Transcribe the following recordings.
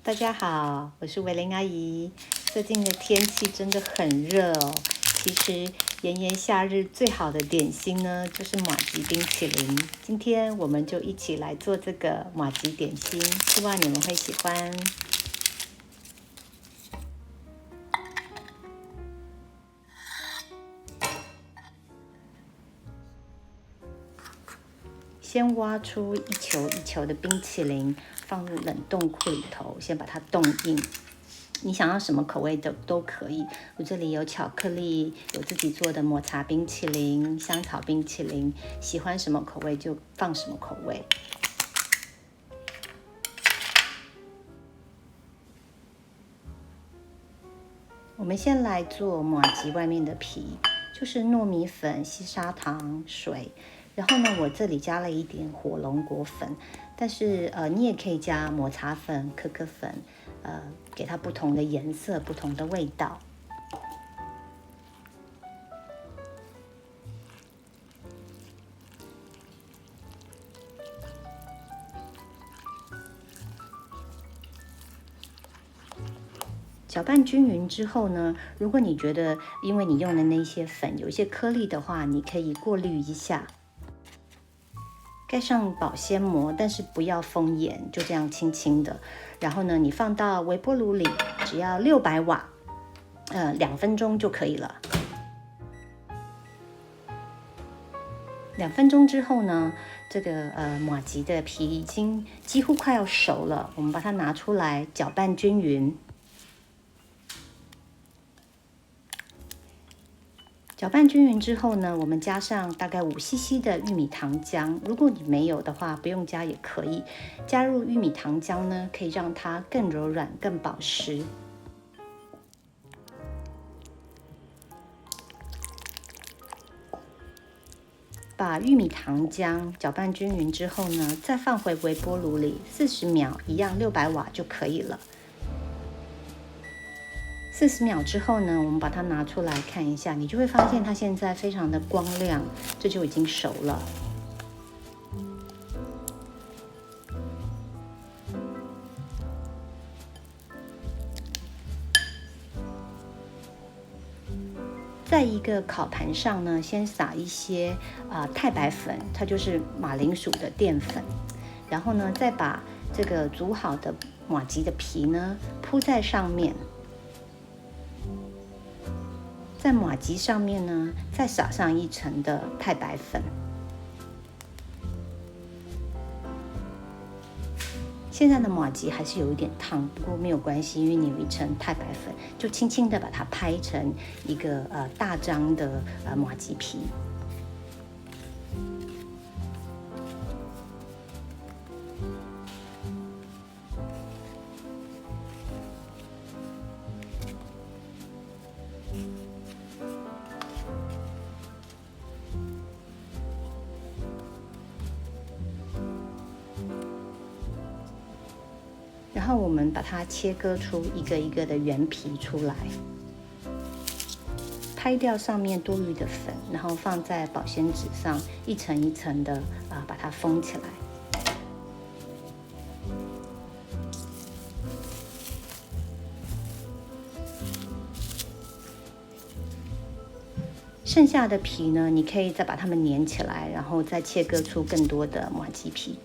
大家好，我是维玲阿姨。最近的天气真的很热哦。其实炎炎夏日最好的点心呢，就是马吉冰淇淋。今天我们就一起来做这个马吉点心，希望你们会喜欢。先挖出一球一球的冰淇淋，放入冷冻库里头，先把它冻硬。你想要什么口味的都可以。我这里有巧克力，有自己做的抹茶冰淇淋、香草冰淇淋，喜欢什么口味就放什么口味。我们先来做马吉外面的皮，就是糯米粉、细砂糖、水。然后呢，我这里加了一点火龙果粉，但是你也可以加抹茶粉、可可粉，给它不同的颜色、不同的味道。搅拌均匀之后呢，如果你觉得因为你用的那些粉有一些颗粒的话，你可以过滤一下。盖上保鲜膜，但是不要封严，就这样轻轻的。然后呢，你放到微波炉里，只要600瓦，2分钟就可以了。2分钟之后呢，这个马吉的皮已经几乎快要熟了，我们把它拿出来搅拌均匀。搅拌均匀之后呢，我们加上大概5cc 的玉米糖浆。如果你没有的话，不用加也可以。加入玉米糖浆呢，可以让它更柔软、更保湿。把玉米糖浆搅拌均匀之后呢，再放回微波炉里40秒，一样600瓦就可以了。40秒之后呢，我们把它拿出来看一下，你就会发现它现在非常的光亮，这就已经熟了。在一个烤盘上呢，先撒一些太白粉，它就是马铃薯的淀粉，然后呢，再把这个煮好的马吉的皮呢铺在上面。在马吉上面呢，再撒上1层的太白粉。现在的马吉还是有一点烫，不过没有关系，因为你有1层太白粉，就轻轻的把它拍成一个大张的马吉皮。然后我们把它切割出一个一个的圆皮出来，拍掉上面多余的粉，然后放在保鲜纸上，一层一层的把它封起来。剩下的皮呢，你可以再把它们粘起来，然后再切割出更多的马吉皮。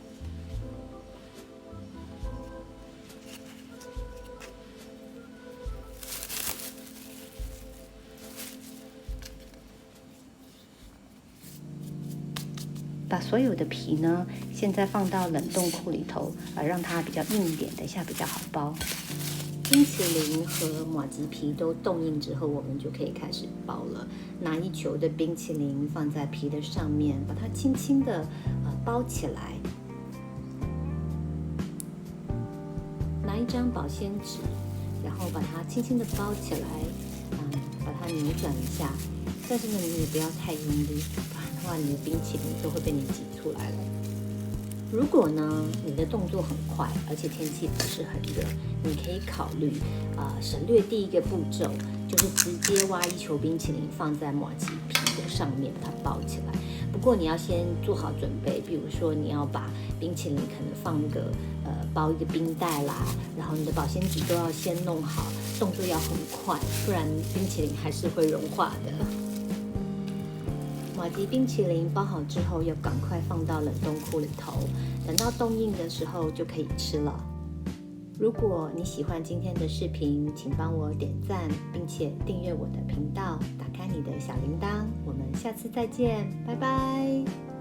把所有的皮呢，现在放到冷冻库里头，让它比较硬一点，等一下比较好包。冰淇淋和马吉皮都冻硬之后，我们就可以开始包了。拿1球的冰淇淋放在皮的上面，把它轻轻的包起来。拿一张保鲜纸，然后把它轻轻的包起来，把它扭转一下。但是呢，你也不要太用力，不然的话，你的冰淇淋都会被你挤出来了。如果呢，你的动作很快，而且天气不是很热，你可以考虑省略第1个步骤，就是直接挖1球冰淇淋放在马吉皮的上面，把它包起来。不过你要先做好准备，比如说你要把冰淇淋可能放个包一个冰袋啦，然后你的保鲜纸都要先弄好，动作要很快，不然冰淇淋还是会融化的。马吉冰淇淋包好之后，要赶快放到冷冻库里头，等到冻硬的时候就可以吃了。如果你喜欢今天的视频，请帮我点赞，并且订阅我的频道，打开你的小铃铛。我们下次再见，拜拜。